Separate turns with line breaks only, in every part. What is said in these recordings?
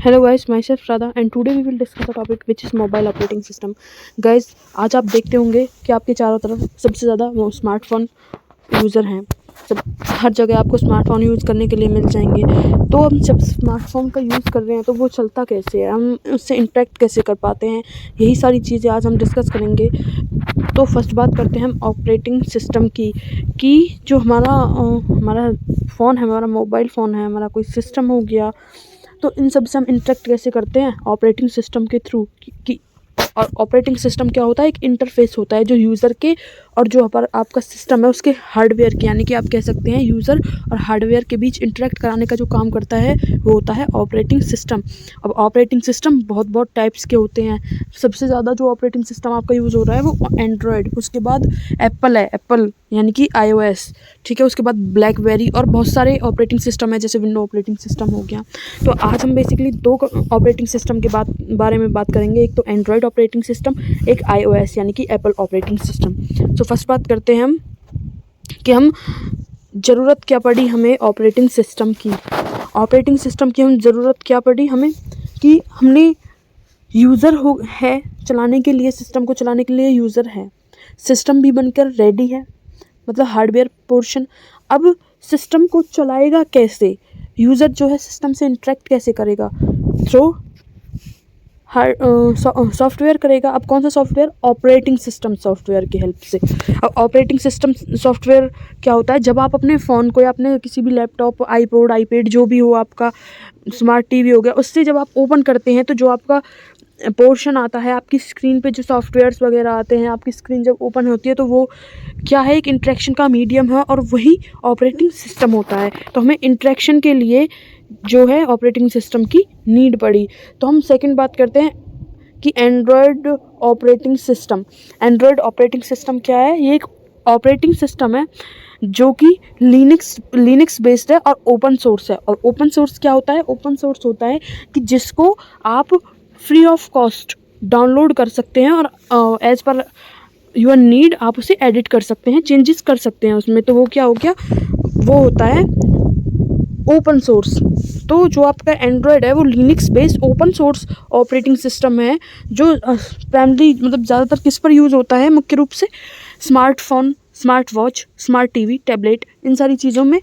Hello guys, myself Radha and today we will discuss a topic which is mobile operating system. Guys, आज आप देखते होंगे कि आपके चारों तरफ सबसे ज़्यादा वो स्मार्टफोन यूज़र हैं। सब हर जगह आपको स्मार्टफोन यूज़ करने के लिए मिल जाएंगे। तो हम जब स्मार्टफोन का यूज़ कर रहे हैं तो वो चलता कैसे है, हम उससे इंटरेक्ट कैसे कर पाते हैं, यही सारी चीज़ें आज हम डिस्कस करेंगे। तो फर्स्ट बात करते हैं हम ऑपरेटिंग सिस्टम की कि जो हमारा फ़ोन है, हमारा मोबाइल फ़ोन है, हमारा कोई सिस्टम हो गया, तो इन सब से हम इंटरेक्ट कैसे करते हैं ऑपरेटिंग सिस्टम के थ्रू कि और ऑपरेटिंग सिस्टम क्या होता है, एक इंटरफेस होता है जो यूज़र के और जो आपका सिस्टम है उसके हार्डवेयर के, यानी कि आप कह सकते हैं यूज़र और हार्डवेयर के बीच इंटरेक्ट कराने का जो काम करता है वो होता है ऑपरेटिंग सिस्टम। अब ऑपरेटिंग सिस्टम बहुत टाइप्स के होते हैं। सबसे ज़्यादा जो ऑपरेटिंग सिस्टम आपका यूज़ हो रहा है वो एंड्रॉयड, उसके बाद एप्पल है, एप्पल यानी कि iOS, ठीक है, उसके बाद ब्लैकबेरी और बहुत सारे ऑपरेटिंग सिस्टम है जैसे विंडो ऑपरेटिंग सिस्टम हो गया। तो आज हम बेसिकली दो ऑपरेटिंग सिस्टम के बारे में बात करेंगे, एक तो एंड्रॉयड ऑपरेटिंग सिस्टम, एक iOS यानी कि एप्पल ऑपरेटिंग सिस्टम। तो फर्स्ट बात करते हैं हम कि हम ज़रूरत क्या पड़ी हमें ऑपरेटिंग सिस्टम की। ऑपरेटिंग सिस्टम की हम ज़रूरत क्या पड़ी हमें कि हमने यूज़र है चलाने के लिए, सिस्टम को चलाने के लिए यूज़र है, सिस्टम भी बनकर रेडी है, मतलब हार्डवेयर पोर्शन। अब सिस्टम को चलाएगा कैसे, यूज़र जो है सिस्टम से इंटरेक्ट कैसे करेगा, थ्रू सॉफ्टवेयर करेगा। अब कौन सा सॉफ्टवेयर, ऑपरेटिंग सिस्टम सॉफ्टवेयर की हेल्प से। अब ऑपरेटिंग सिस्टम सॉफ्टवेयर क्या होता है, जब आप अपने फ़ोन को या अपने किसी भी लैपटॉप, आईपैड जो भी हो, आपका स्मार्ट टीवी हो गया, उससे जब आप ओपन करते हैं तो जो आपका पोर्शन आता है आपकी स्क्रीन पे, जो सॉफ्टवेयर्स वगैरह आते हैं, आपकी स्क्रीन जब ओपन होती है तो वो क्या है, एक इंटरेक्शन का मीडियम है और वही ऑपरेटिंग सिस्टम होता है। तो हमें इंटरेक्शन के लिए जो है ऑपरेटिंग सिस्टम की नीड पड़ी। तो हम सेकंड बात करते हैं कि Android operating system. Android operating system क्या है, ये एक ऑपरेटिंग सिस्टम है जो कि लिनक्स बेस्ड है और ओपन सोर्स है। और ओपन सोर्स क्या होता है, ओपन सोर्स होता है कि जिसको आप फ्री ऑफ कॉस्ट डाउनलोड कर सकते हैं और एज पर योर नीड आप उसे एडिट कर सकते हैं, चेंजेस कर सकते हैं उसमें। तो वो क्या हो गया, वो होता है ओपन सोर्स। तो जो आपका एंड्रॉयड है वो Linux based open source operating system है, जो प्राइमरी मतलब ज़्यादातर किस पर यूज़ होता है, मुख्य रूप से smartphone, smart watch, smart TV, tablet, इन सारी चीज़ों में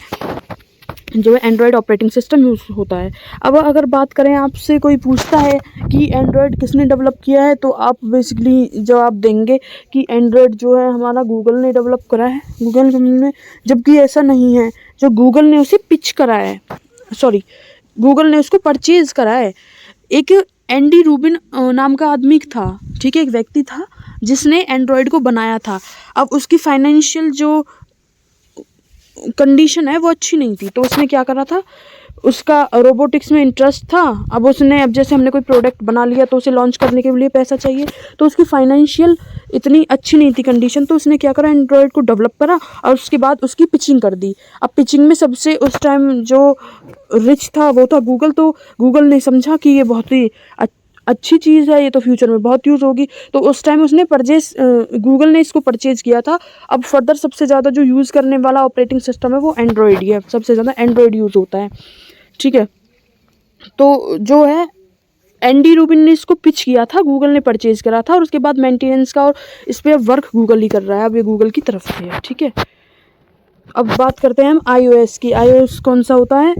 जो है एंड्रॉयड ऑपरेटिंग सिस्टम यूज़ होता है। अब अगर बात करें, आपसे कोई पूछता है कि एंड्रॉयड किसने डेवलप किया है, तो आप बेसिकली जवाब देंगे कि एंड्रॉयड जो है हमारा गूगल ने डेवलप करा है, गूगल ने। जबकि ऐसा नहीं है, जो गूगल ने उसे पिच करा है, गूगल ने उसको परचेज करा है। एक एंडी रूबिन नाम का आदमी था, ठीक है, एक व्यक्ति था जिसने एंड्रॉयड को बनाया था। अब उसकी फाइनेंशियल जो कंडीशन है वो अच्छी नहीं थी, तो उसने क्या करा था, उसका रोबोटिक्स में इंटरेस्ट था। अब जैसे हमने कोई प्रोडक्ट बना लिया तो उसे लॉन्च करने के लिए पैसा चाहिए, तो उसकी फाइनेंशियल इतनी अच्छी नहीं थी कंडीशन, तो उसने क्या करा, एंड्रॉयड को डेवलप करा और उसके बाद उसकी पिचिंग कर दी। अब पिचिंग में सबसे उस टाइम जो रिच था वो था गूगल। तो गूगल ने समझा कि ये बहुत ही अच्छी चीज़ है, ये तो फ्यूचर में बहुत यूज़ होगी, तो उस टाइम उसने गूगल ने इसको परचेज किया था। अब फर्दर सबसे ज़्यादा जो यूज़ करने वाला ऑपरेटिंग सिस्टम है वो एंड्रॉयड ही है, सबसे ज़्यादा एंड्रॉयड यूज़ होता है, ठीक है। तो जो है एंडी रूबिन ने इसको पिच किया था, गूगल ने परचेज करा था और उसके बाद मेंटेनेंस का और इस पर वर्क गूगल ही कर रहा है, अब ये गूगल की तरफ से है, ठीक है। अब बात करते हैं हम iOS की। iOS कौन सा होता है,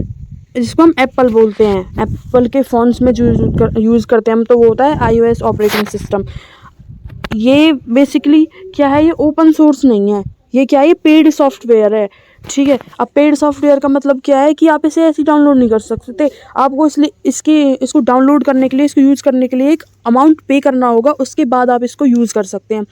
जिसको हम एप्पल बोलते हैं, एप्पल के फ़ोन्स में जो यूज़ करते हैं हम, तो वो होता है iOS ऑपरेटिंग सिस्टम। ये बेसिकली क्या है, ये ओपन सोर्स नहीं है, ये क्या है, ये पेड सॉफ्टवेयर है, ठीक है। अब पेड सॉफ्टवेयर का मतलब क्या है कि आप इसे ऐसे डाउनलोड नहीं कर सकते, आपको इसलिए इसको डाउनलोड करने के लिए, इसको यूज़ करने के लिए एक अमाउंट पे करना होगा, उसके बाद आप इसको यूज़ कर सकते हैं।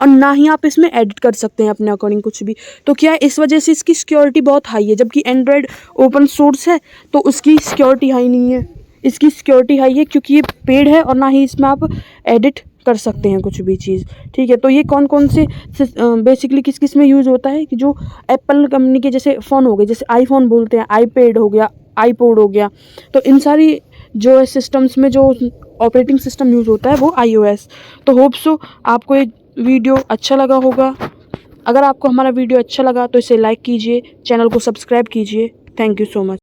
और ना ही आप इसमें एडिट कर सकते हैं अपने अकॉर्डिंग कुछ भी। तो क्या है, इस वजह से इसकी सिक्योरिटी बहुत हाई है, जबकि एंड्रॉयड ओपन सोर्स है तो उसकी सिक्योरिटी हाई नहीं है। इसकी सिक्योरिटी हाई है क्योंकि ये पेड है और ना ही इसमें आप एडिट कर सकते हैं कुछ भी चीज़, ठीक है। तो ये कौन से बेसिकली किस किस में यूज़ होता है कि जो एप्पल कंपनी के जैसे फ़ोन हो गए, जैसे आईफोन बोलते हैं, आईपैड हो गया, आईपॉड हो गया, तो इन सारी जो है सिस्टम्स में जो ऑपरेटिंग सिस्टम यूज़ होता है वो iOS। तो होप सो आपको ये वीडियो अच्छा लगा होगा। अगर आपको हमारा वीडियो अच्छा लगा तो इसे लाइक कीजिए, चैनल को सब्सक्राइब कीजिए। Thank you so much.